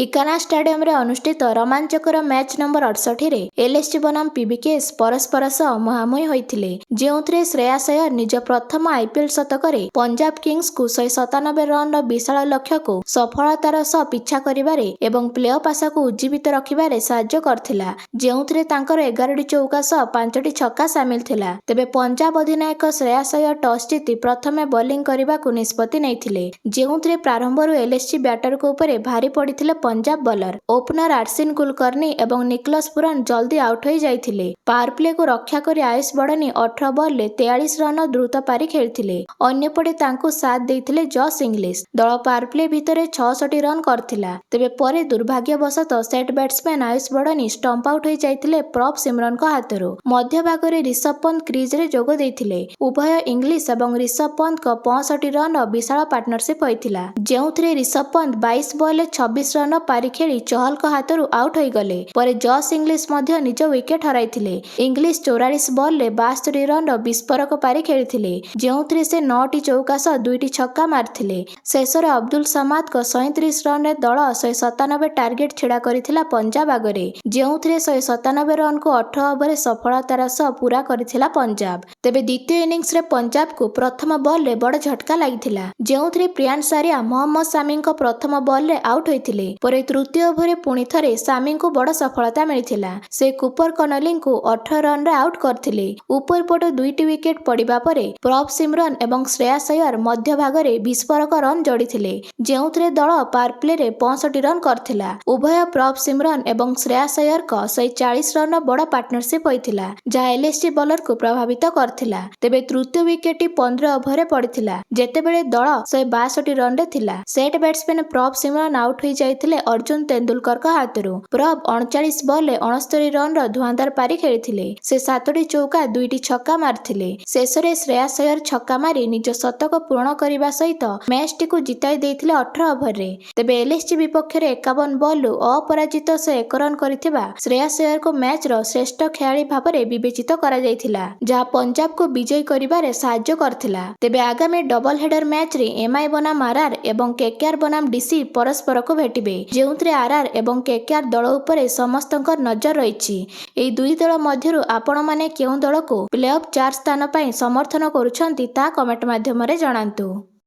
ଇକାନା ଷ୍ଟାଡିୟମରେ ଅନୁଷ୍ଠିତ ରୋମାଞ୍ଚକର ମ୍ୟାଚ୍ ନମ୍ବର 68ରେ ଏଲ୍ଏସ୍ଜି ବନାମ ପିବିକେଏସ୍ ପରସ୍ପର ସହ ମୁହାଁମୁହିଁ ହୋଇଥିଲେ, ଯେଉଁଥିରେ ଶ୍ରେୟାସ ଅୟ୍ୟର ନିଜ ପ୍ରଥମ ଆଇପିଏଲ୍ ଶତକରେ ପଞ୍ଜାବ କିଙ୍ଗ୍ସକୁ 197 ରନ୍ର ବିଶାଳ ଲକ୍ଷ୍ୟକୁ ସଫଳତାର ସହ ପିଛା କରିବାରେ ଏବଂ ପ୍ଲେ-ଅଫ୍ ଆଶାକୁ ଉଜ୍ଜୀବିତ ରଖିବାରେ ସାହାଯ୍ୟ କରିଥିଲା, ଯେଉଁଥିରେ ତାଙ୍କର 11ଟି ଚୌକା ସହ 5ଟି ଛକା ସାମିଲ ଥିଲା। ତେବେ ପଞ୍ଜାବ ଅଧିନାୟକ ଶ୍ରେୟାସ ଅୟ୍ୟର ଟସ୍ ଜିତି ପ୍ରଥମେ ବୋଲିଂ କରିବାକୁ ନିଷ୍ପତ୍ତି ନେଇଥିଲେ, ଯେଉଁଥିରେ ପ୍ରାରମ୍ଭରୁ ଏଲ୍ଏସ୍ଜି ବ୍ୟାଟରଙ୍କ ଉପରେ ଭାରି ପଡ଼ିଥିଲେ ପଞ୍ଜାବ ବୋଲର। ଓପନର ଆର୍ସିନ୍ କୁଲକର୍ଣ୍ଣି ଏବଂ ନିକୋଲସ୍ ପୁରାନ ଜଲ୍ଦି ଆଉଟ୍ ହୋଇ ଯାଇଥିଲେ। ପାୱାର ପ୍ଲେକୁ ରକ୍ଷା କରି ଆୟୁଷ ବଡ଼ନି 18 ବଲରେ 43 ରନ୍ର ଦ୍ରୁତ ପାରି ଖେଳିଥିଲେ। ଅନ୍ୟପଟେ ତାଙ୍କୁ ସାଥ ଦେଇଥିଲେ ଜସ୍ ଇଂଲିଶ। ଦଳ ପାୱାର ପ୍ଲେ ଭିତରେ 66 ରନ୍ କରିଥିଲା। ତେବେ ପରେ ଦୁର୍ଭାଗ୍ୟବଶତଃ set batsman Ayush Badoni stump out ହୋଇ ଯାଇଥିଲେ ପ୍ରଭ୍ ସିମରନଙ୍କ ହାତରୁ। ମଧ୍ୟଭାଗରେ ରିଷଭ ପନ୍ତ କ୍ରିଜରେ ଯୋଗ ଦେଇଥିଲେ। ଉଭୟ ଇଂଲିଶ ଏବଂ ରିଷଭ ପନ୍ତଙ୍କ 65 ରନ୍ର ବିଶାଳ ପାର୍ଟନରସିପ୍ ହୋଇଥିଲା, ଯେଉଁଥିରେ ରିଷଭ ପନ୍ତ 22 ବଲରେ 26 ରନ୍ର ପାରି ଖେଳି ଚହଲଙ୍କ ହାତରୁ ଆଉଟ୍ ହୋଇଗଲେ। ପରେ ଜସ୍ ଇଂଲିଶ ମଧ୍ୟ ନିଜ ୱିକେଟ୍ ହରାଇଥିଲେ। ଇଂଲିଶ 44 ବଲରେ 72 ରନ୍ର ବିସ୍ଫୋରକ ପାରି ଖେଳିଥିଲେ, ଯେଉଁଥିରେ ସେ 9ଟି ଚୌକା ସହ 2ଟି ଛକା ମାରିଥିଲେ। ଶେଷରେ ଅବଦୁଲ ସମାଦଙ୍କ 37 ରନ୍ରେ ଦଳ 197 ଟାର୍ଗେଟ୍ ଛିଡ଼ା କରିଥିଲା ପଞ୍ଜାବ ଆଗରେ, ଯେଉଁଥିରେ 197 ରନ୍କୁ 18 ଓଭରରେ ସଫଳତାର ସହ ପୂରା କରିଥିଲା ପଞ୍ଜାବ। ତେବେ ଦ୍ୱିତୀୟ ଇନିଂସରେ ପଞ୍ଜାବକୁ ପ୍ରଥମ ବଲରେ ବଡ଼ ଝଟକା ଲାଗିଥିଲା, ଯେଉଁଥିରେ ପ୍ରିୟାନ୍ସ ଆରିଆ ମହମ୍ମଦ ସାମିଙ୍କ ପ୍ରଥମ ବଲରେ ଆଉଟ୍ ହୋଇଥିଲେ। ପରେ ତୃତୀୟ ଓଭରରେ ପୁଣି ଥରେ ସାମିଙ୍କୁ ବଡ଼ ସଫଳତା ମିଳିଥିଲା। ସେ କୁପର କନଲିଙ୍କୁ 18 ରନ୍ରେ ଆଉଟ୍ କରିଥିଲେ। ଉପରପଟୁ 2ଟି ୱିକେଟ୍ ପଡ଼ିବା ପରେ ପ୍ରଭ୍ ସିମରନ ଏବଂ ଶ୍ରେୟାସ ଅୟ୍ୟର ମଧ୍ୟଭାଗରେ ବିସ୍ଫୋରକ ରନ୍ ଯୋଡ଼ିଥିଲେ, ଯେଉଁଥିରେ ଦଳ ପାୱାର ପ୍ଲେରେ 65 ରନ୍ କରିଥିଲା। ଉଭୟ ପ୍ରଭ୍ ସିମରନ ଏବଂ ଶ୍ରେୟାସ ଅୟ୍ୟରଙ୍କ 140 ରନ୍ର ବଡ଼ ପାର୍ଟନରସିପ୍ ହୋଇଥିଲା, ଯାହା ଏଲ୍ଏସ୍ଜି ବୋଲରକୁ ପ୍ରଭାବିତ କରିଥିଲା। ତେବେ ତୃତୀୟ ୱିକେଟ୍ଟି 15 ଓଭରରେ ପଡ଼ିଥିଲା, ଯେତେବେଳେ ଦଳ 162 ରନ୍ରେ ଥିଲା। ସେଟ୍ ବ୍ୟାଟ୍ସମ୍ୟାନ୍ ପ୍ରଭ୍ ସିମରନ ଆଉଟ୍ ହୋଇ ଯାଇଥିଲେ ଅର୍ଜୁନ ତେନ୍ଦୁଲକରଙ୍କ ହାତରୁ। ପ୍ରଭ୍ 39 ବଲରେ 69 ରନ୍ର ଧୁଆଁଧାର ପାରି ଖେଳିଥିଲେ। ସେ 7ଟି ଚୌକା 2ଟି ଛକା ମାରିଥିଲେ। ଶେଷରେ ଶ୍ରେୟାସ ଅୟ୍ୟର ଛକା ମାରି ନିଜ ଶତକ ପୂରଣ କରିବା ସହିତ ମ୍ୟାଚ୍ଟିକୁ ଜିତାଇ ଦେଇଥିଲେ 18 ଓଭରରେ। ତେବେ ଏଲ୍ଏସ୍ଜି ବିପକ୍ଷରେ 51 ବଲରୁ ଅପରାଜିତ 101 ରନ୍ କରିଥିବା ଶ୍ରେୟାସ ଅୟ୍ୟରଙ୍କୁ ମ୍ୟାଚ୍ର ଶ୍ରେଷ୍ଠ ଖେଳାଳି ଭାବରେ ବିବେଚିତ କରାଯାଇଥିଲା, ଯାହା ପଞ୍ଜାବକୁ ବିଜୟୀ କରିବାରେ ସାହାଯ୍ୟ କରିଥିଲା। ତେବେ ଆଗାମୀ ଡବଲ ହେଡର ମ୍ୟାଚ୍ରେ ଏମ୍ଆଇ ବନାମ ଆର୍ଆର୍ ଏବଂ କେକେଆର ବନାମ ଡିସି ପରସ୍ପରକୁ ଭେଟିବେ, ଯେଉଁଥିରେ ଆର୍ଆର୍ ଏବଂ କେକେଆର ଦଳ ଉପରେ ସମସ୍ତଙ୍କର ନଜର ରହିଛି। ଏହି ଦୁଇ ଦଳ ମଧ୍ୟରୁ ଆପଣମାନେ କେଉଁ ଦଳକୁ ପ୍ଲେ-ଅଫ୍ 4 ସ୍ଥାନ ପାଇଁ ସମର୍ଥନ କରୁଛନ୍ତି ତାହା କମେଣ୍ଟ ମାଧ୍ୟମରେ ଜଣାନ୍ତୁ।